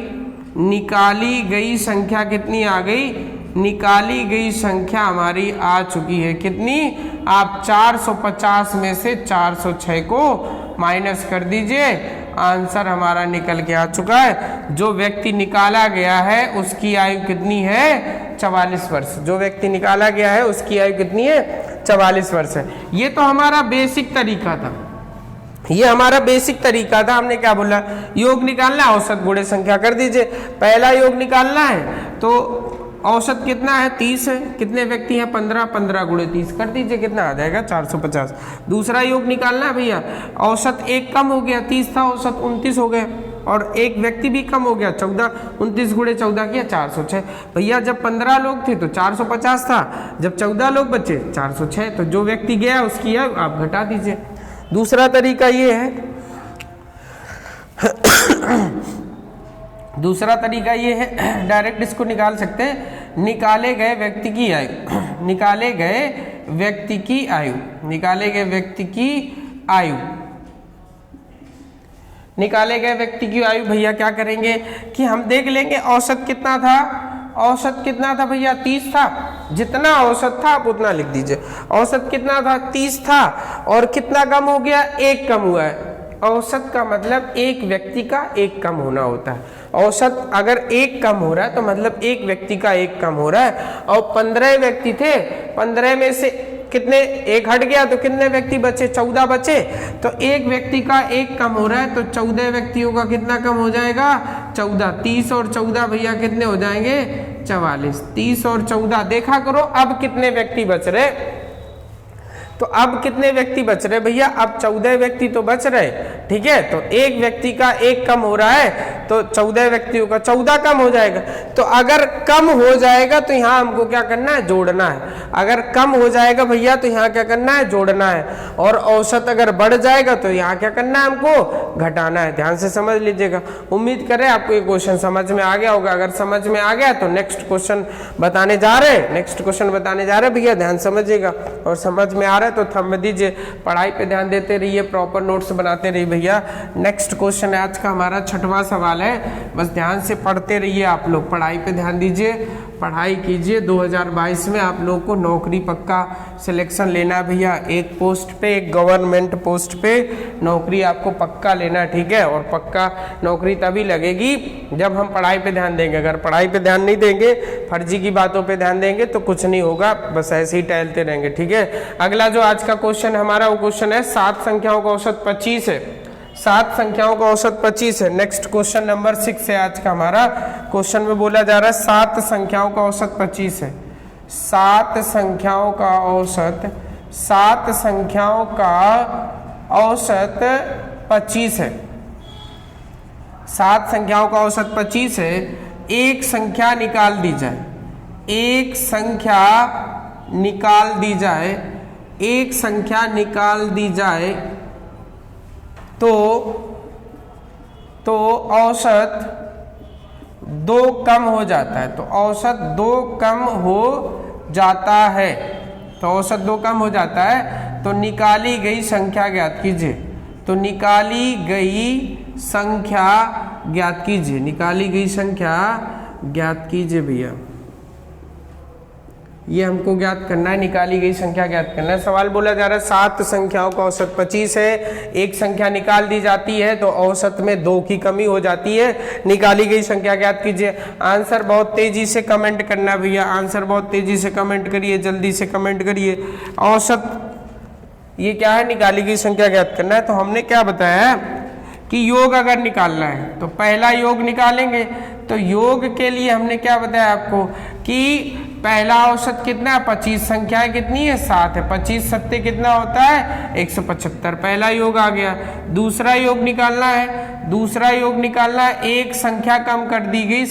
निकाली गई संख्या कितनी आ गई, निकाली गई संख्या हमारी आ चुकी है कितनी, आप 450 में से 406 को माइनस कर दीजिए, आंसर हमारा निकल के आ चुका है। जो व्यक्ति निकाला गया है उसकी आयु कितनी है 44 वर्ष, जो व्यक्ति निकाला गया है उसकी आयु कितनी है 44 वर्ष है। ये तो हमारा बेसिक तरीका था, ये हमारा बेसिक तरीका था। हमने क्या बोला, योग निकालना है औसत गुणे संख्या कर दीजिए। पहला योग निकालना है तो औसत कितना है 30 है, कितने व्यक्ति हैं 15, 15 गुणे 30 कर दीजिए, कितना आ जाएगा 450। दूसरा योग निकालना है भैया, औसत एक कम हो गया, 30 था औसत 29 हो गया और एक व्यक्ति भी कम हो गया 14, 29 गुणे 14 किया 406। भैया जब 15 लोग थे तो 450 था, जब 14 लोग बचे 406, तो जो व्यक्ति गया उसकी आयु आप घटा दीजिए। दूसरा तरीका ये है, दूसरा तरीका ये है, डायरेक्ट इसको निकाल सकते हैं, निकाले गए व्यक्ति की आयु, निकाले गए व्यक्ति की आयु, निकाले गए व्यक्ति की आयु, निकाले गए व्यक्ति की आयु भैया क्या करेंगे कि हम देख लेंगे औसत कितना था, औसत कितना था भैया 30 था, जितना औसत था आप उतना लिख दीजिए। औसत कितना था 30 था और कितना कम हो गया, एक कम हुआ है। औसत का मतलब एक व्यक्ति का एक कम होना होता है। औसत अगर एक कम हो रहा है तो मतलब एक व्यक्ति का एक कम हो रहा है। और 15 व्यक्ति थे, 15 में से कितने एक हट गया तो कितने व्यक्ति बचे 14 बचे, तो एक व्यक्ति का एक कम हो रहा है तो 14 व्यक्तियों का कितना कम हो जाएगा 14, 30 और 14 भैया कितने हो जाएंगे 44, 30 और 14 देखा करो अब कितने व्यक्ति बच रहे, तो अब कितने व्यक्ति बच रहे भैया, अब 14 व्यक्ति तो बच रहे, ठीक है। तो एक व्यक्ति का एक कम हो रहा है तो 14 व्यक्तियों का 14 कम हो जाएगा। तो अगर कम हो जाएगा तो यहाँ हमको क्या करना है, जोड़ना है। अगर कम हो जाएगा भैया तो यहाँ क्या करना है, जोड़ना है। और औसत अगर बढ़ जाएगा तो यहाँ क्या करना है, हमको घटाना है। ध्यान से समझ लीजिएगा। उम्मीद करें आपको ये क्वेश्चन समझ में आ गया होगा। अगर समझ में आ गया तो नेक्स्ट क्वेश्चन बताने जा रहे हैं, नेक्स्ट क्वेश्चन बताने जा रहे हैं भैया, ध्यान समझिएगा। और समझ में आ रहा है तो थंब दीजिए, पढ़ाई पे ध्यान देते रहिए, प्रॉपर नोट्स बनाते रहिए भैया। नेक्स्ट क्वेश्चन है आज का हमारा 6वां सवाल है, बस ध्यान से पढ़ते रहिए आप लोग, पढ़ाई पे ध्यान दीजिए, पढ़ाई कीजिए। 2022 में आप लोगों को नौकरी पक्का सिलेक्शन लेना है भैया। एक पोस्ट पे, एक गवर्नमेंट पोस्ट पे नौकरी आपको पक्का लेना है, ठीक है। और पक्का नौकरी तभी लगेगी जब हम पढ़ाई पे ध्यान देंगे। अगर पढ़ाई पे ध्यान नहीं देंगे, फर्जी की बातों पे ध्यान देंगे तो कुछ नहीं होगा, बस ऐसे ही टहलते रहेंगे, ठीक है। अगला जो आज का क्वेश्चन हमारा वो क्वेश्चन है 7 संख्याओं का औसत 25 है। 7 संख्याओं का औसत 25 है। नेक्स्ट क्वेश्चन नंबर 6 है आज का हमारा। क्वेश्चन में बोला जा रहा है 7 संख्याओं का औसत 25 है। 7 संख्याओं का औसत, 7 संख्याओं का औसत 25 है। 7 संख्याओं का औसत 25 है, एक संख्या निकाल दी जाए, एक संख्या निकाल दी जाए, एक संख्या निकाल दी जाए तो औसत 2 कम हो जाता है, तो औसत 2 कम हो जाता है, तो औसत 2 कम हो जाता है, तो निकाली गई संख्या ज्ञात कीजिए, तो निकाली गई संख्या ज्ञात कीजिए, निकाली गई संख्या ज्ञात कीजिए भैया, ये हमको ज्ञात करना है, निकाली गई संख्या ज्ञात करना है। सवाल बोला जा रहा है 7 संख्याओं का औसत 25 है, एक संख्या निकाल दी जाती है तो औसत में 2 की कमी हो जाती है, निकाली गई संख्या ज्ञात कीजिए। आंसर बहुत तेजी से कमेंट करना भैया, आंसर बहुत तेजी से कमेंट करिए, जल्दी से कमेंट करिए। औसत ये क्या है, निकाली गई संख्या ज्ञात करना है। तो हमने क्या बताया कि योग अगर निकालना है तो पहला योग निकालेंगे, तो योग के लिए हमने क्या बताया आपको कि पहला औसत कितना है, 25, संख्याएं कितनी है 7 है, 25 सत्ते कितना होता है 175, पहला योग आ गया। दूसरा योग निकालना है, दूसरा योग निकालना है, एक संख्या कम कर दी गई,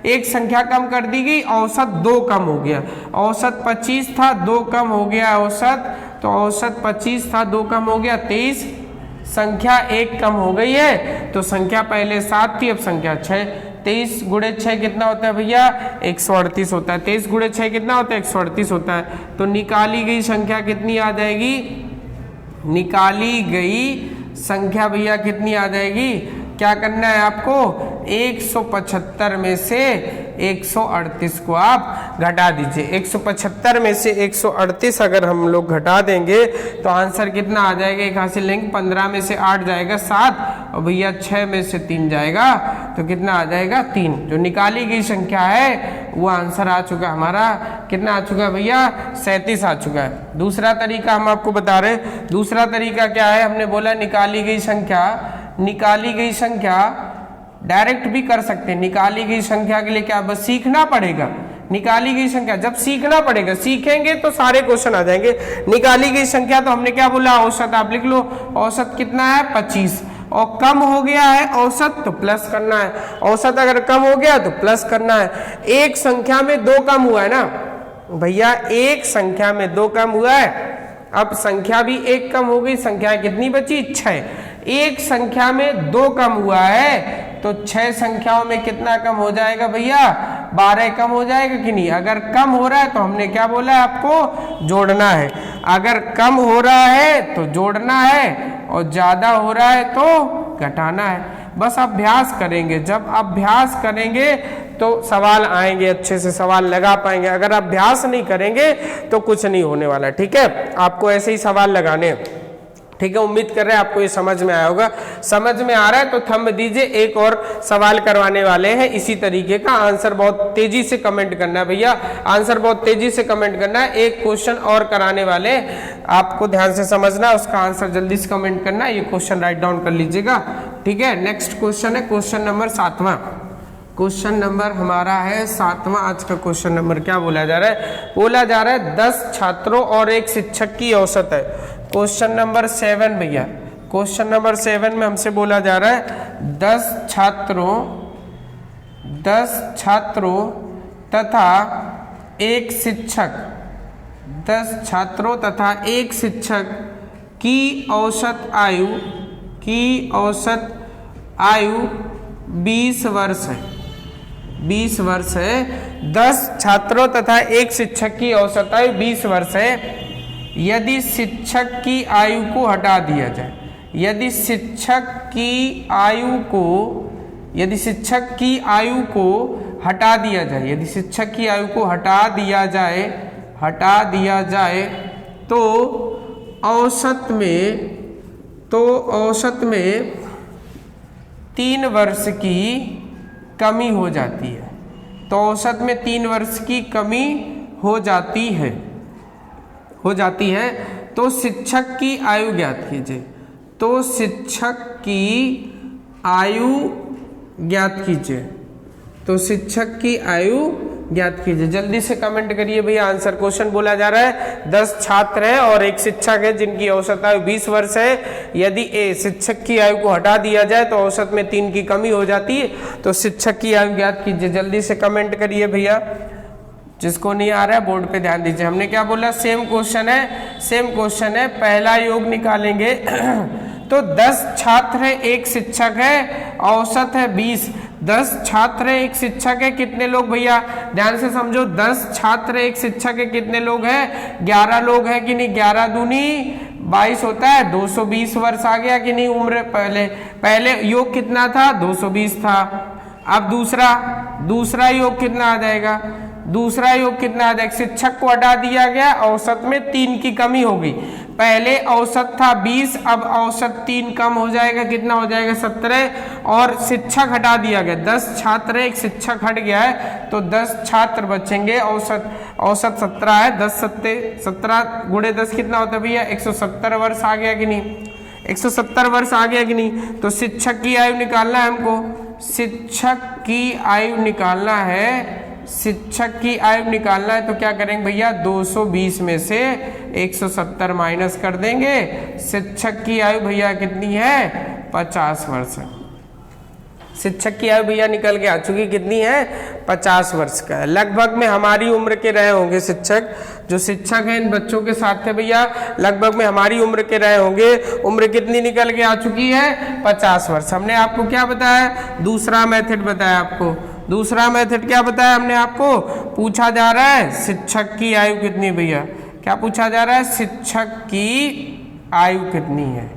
एक संख्या कम कर दी गई, औसत 2 कम हो गया, औसत 25 था 2 कम हो गया औसत, तो औसत 25 था 2 कम हो गया 23, संख्या 1 कम हो गई है, तो संख्या पहले 7 थी अब संख्या 6, 23 गुणे 6 कितना होता है भैया 138 होता है, 23 गुणे 6 कितना होता है 138 होता है। तो निकाली गई संख्या कितनी आ जाएगी, निकाली गई संख्या भैया कितनी आ जाएगी, क्या करना है आपको 175 में से 138 को आप घटा दीजिए, 175 में से 138 अगर हम लोग घटा देंगे तो आंसर कितना आ जाएगा, एक हासिल लेंगे, 15 में से 8 जाएगा 7 और भैया 6 में से 3 जाएगा तो कितना आ जाएगा 3। जो निकाली गई संख्या है वो आंसर आ चुका है हमारा, कितना आ चुका है भैया 37 आ चुका है। दूसरा तरीका हम आपको बता रहे हैं, दूसरा तरीका क्या है, हमने बोला निकाली गई संख्या, निकाली गई संख्या डायरेक्ट भी कर सकते हैं, निकाली गई संख्या के लिए क्या बस सीखना पड़ेगा, निकाली गई संख्या जब सीखना पड़ेगा, सीखेंगे तो सारे क्वेश्चन आ जाएंगे। निकाली गई संख्या तो हमने क्या बोला, औसत आप लिख लो, औसत कितना है 25 और कम हो गया है औसत तो प्लस करना है, औसत अगर कम हो गया तो प्लस करना है। एक संख्या में 2 कम हुआ है ना भैया, एक संख्या में 2 कम हुआ है, अब संख्या भी 1 कम हो गई, संख्या कितनी बची 6, एक संख्या में 2 कम हुआ है तो 6 संख्याओं में कितना कम हो जाएगा भैया 12 कम हो जाएगा कि नहीं। अगर कम हो रहा है तो हमने क्या बोला है आपको जोड़ना है, अगर कम हो रहा है तो जोड़ना है और ज्यादा हो रहा है तो घटाना है। बस अभ्यास करेंगे, जब अभ्यास करेंगे तो सवाल आएंगे, अच्छे से सवाल लगा पाएंगे, अगर अभ्यास नहीं करेंगे तो कुछ नहीं होने वाला। ठीक है, आपको ऐसे ही सवाल लगाने, ठीक है। उम्मीद कर रहे हैं आपको ये समझ में आया होगा, समझ में आ रहा है तो थंब दीजिए। एक और सवाल करवाने वाले हैं इसी तरीके का, आंसर बहुत तेजी से कमेंट करना है भैया, आंसर बहुत तेजी से कमेंट करना है। एक क्वेश्चन और कराने वाले, आपको ध्यान से समझना है, उसका आंसर जल्दी से कमेंट करना है, ये क्वेश्चन राइट डाउन कर लीजिएगा। ठीक है, नेक्स्ट क्वेश्चन है क्वेश्चन नंबर 7वां, क्वेश्चन नंबर हमारा है 7वां। आज का क्वेश्चन नंबर क्या बोला जा रहा है, बोला जा रहा है 10 छात्रों और एक शिक्षक की औसत है। क्वेश्चन नंबर 7 भैया, क्वेश्चन नंबर 7 में हमसे बोला जा रहा है 10 छात्रों तथा एक शिक्षक, 10 छात्रों तथा एक शिक्षक की औसत आयु 20 वर्ष है, 20 वर्ष है। 10 छात्रों तथा एक शिक्षक की औसत आयु 20 वर्ष है। यदि शिक्षक की आयु को हटा दिया जाए, यदि शिक्षक की आयु को हटा दिया जाए, यदि शिक्षक की आयु को हटा दिया जाए तो औसत में 3 वर्ष की कमी हो जाती है, तो औसत में 3 वर्ष की कमी हो जाती है। तो शिक्षक की आयु ज्ञात कीजिए, तो शिक्षक की आयु ज्ञात कीजिए, तो शिक्षक की आयु ज्ञात कीजिए। जल्दी से कमेंट करिए भैया आंसर। क्वेश्चन बोला जा रहा है 10 छात्र हैं और एक शिक्षक है जिनकी औसत आयु 20 वर्ष है। यदि शिक्षक की आयु को हटा दिया जाए तो औसत में 3 की कमी हो जाती है। तो शिक्षक की आयु ज्ञात कीजिए। जल्दी से कमेंट करिए भैया। जिसको नहीं आ रहा है बोर्ड पे ध्यान दीजिए। हमने क्या बोला, सेम क्वेश्चन है। पहला योग निकालेंगे तो 10 छात्र है, एक शिक्षक है, औसत है 20। 10 छात्र है, एक शिक्षक है, कितने लोग भैया ध्यान से समझो। 10 छात्र है, एक शिक्षक है, कितने लोग हैं? 11 लोग हैं कि नहीं? 11 दूनी 22 होता है। 220 वर्ष आ गया कि नहीं उम्र। पहले योग कितना था? 220 था। अब दूसरा योग कितना आ जाएगा? शिक्षक को हटा दिया गया, औसत में 3 की कमी होगी। पहले औसत था 20, अब औसत 3 कम हो जाएगा, कितना हो जाएगा? 17। और शिक्षक हटा दिया गया, 10 छात्र एक शिक्षक हट गया है तो 10 छात्र बचेंगे। औसत 17 है। 17 गुणे 10 कितना होता है भैया? 170 वर्ष आ गया कि नहीं? 170 वर्ष आ गया कि नहीं? तो शिक्षक की आयु निकालना है हमको। शिक्षक की आयु निकालना है तो क्या करेंगे भैया? 220 में से 170 माइनस कर देंगे। शिक्षक की आयु भैया कितनी है? 50 वर्ष। शिक्षक की आयु भैया निकल के आ चुकी, कितनी है? 50 वर्ष का है। लगभग में हमारी उम्र के रहे होंगे शिक्षक। जो शिक्षक हैं इन बच्चों के साथ थे भैया, लगभग में हमारी उम्र के रहे होंगे। उम्र कितनी निकल के आ चुकी है? 50 वर्ष। हमने आपको क्या बताया? दूसरा मेथड बताया आपको। दूसरा मेथड क्या बताया हमने आपको? पूछा जा रहा है शिक्षक की आयु कितनी भैया? क्या पूछा जा रहा है? शिक्षक की आयु कितनी है।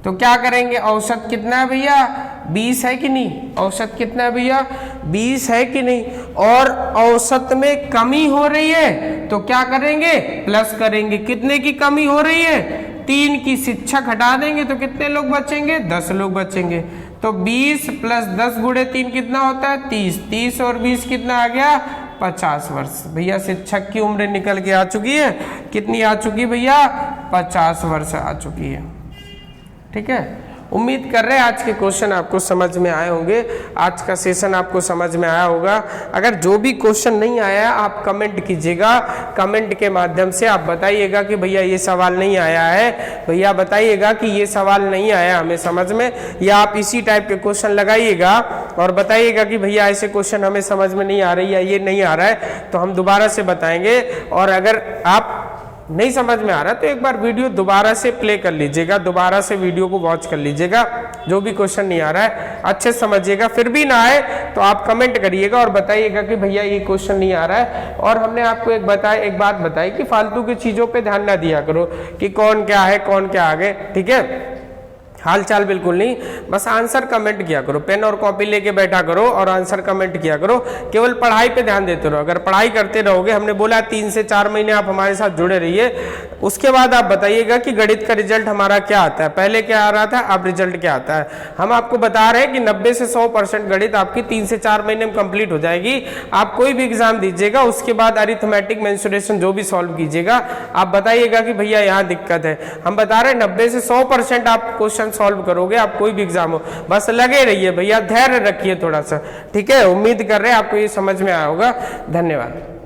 तो क्या करेंगे? औसत कितना है भैया? 20 है कि नहीं? औसत कितना है भैया? 20 है कि नहीं? और औसत में कमी हो रही है तो क्या करेंगे? प्लस करेंगे। कितने की कमी हो रही है? 3 की। शिक्षक हटा देंगे तो कितने लोग बचेंगे? 10 लोग बचेंगे। तो 20 प्लस 10 गुणे 3 कितना होता है? 30। 30 और 20 कितना आ गया? 50 वर्ष। भैया शिक्षक की उम्र निकल के आ चुकी है। कितनी आ चुकी भैया? 50 वर्ष आ चुकी है। ठीक है। उम्मीद कर रहे हैं आज के क्वेश्चन आपको समझ में आए होंगे। आज का सेशन आपको समझ में आया होगा। अगर जो भी क्वेश्चन नहीं आया आप कमेंट कीजिएगा। कमेंट के माध्यम से आप बताइएगा कि भैया ये सवाल नहीं आया है, भैया बताइएगा कि ये सवाल नहीं आया हमें समझ में, या आप इसी टाइप के क्वेश्चन लगाइएगा और बताइएगा कि भैया ऐसे क्वेश्चन हमें समझ में नहीं आ रही है, ये नहीं आ रहा है, तो हम दोबारा से बताएंगे। और अगर आप नहीं समझ में आ रहा तो एक बार वीडियो दोबारा से प्ले कर लीजिएगा, दोबारा से वीडियो को वॉच कर लीजिएगा। जो भी क्वेश्चन नहीं आ रहा है अच्छे समझिएगा। फिर भी ना आए तो आप कमेंट करिएगा और बताइएगा कि भैया ये क्वेश्चन नहीं आ रहा है। और हमने आपको एक बात बताई कि फालतू की चीजों पे ध्यान ना दिया करो कि कौन क्या है कौन क्या आ गए। ठीक है, हाल चाल बिल्कुल नहीं, बस आंसर कमेंट किया करो। पेन और कॉपी लेके बैठा करो और आंसर कमेंट किया करो। केवल पढ़ाई पे ध्यान देते रहो। अगर पढ़ाई करते रहोगे, हमने बोला 3 से 4 महीने आप हमारे साथ जुड़े रहिए, उसके बाद आप बताइएगा कि गणित का रिजल्ट हमारा क्या आता है, पहले क्या आ रहा था, अब रिजल्ट क्या आता है। हम आपको बता रहे हैं कि 90 से 100% गणित आपकी 3 से 4 महीने में कंप्लीट हो जाएगी। आप कोई भी एग्जाम दीजिएगा, उसके बाद अरिथमेटिक मेंसुरेशन जो भी सॉल्व कीजिएगा, आप बताइएगा कि भैया यहाँ दिक्कत है। हम बता रहे हैं 90 से 100% आप क्वेश्चन सॉल्व करोगे, आप कोई भी एग्जाम हो। बस लगे रहिए भैया, धैर्य रखिए थोड़ा सा। ठीक है, उम्मीद कर रहे हैं आपको ये समझ में आया होगा। धन्यवाद।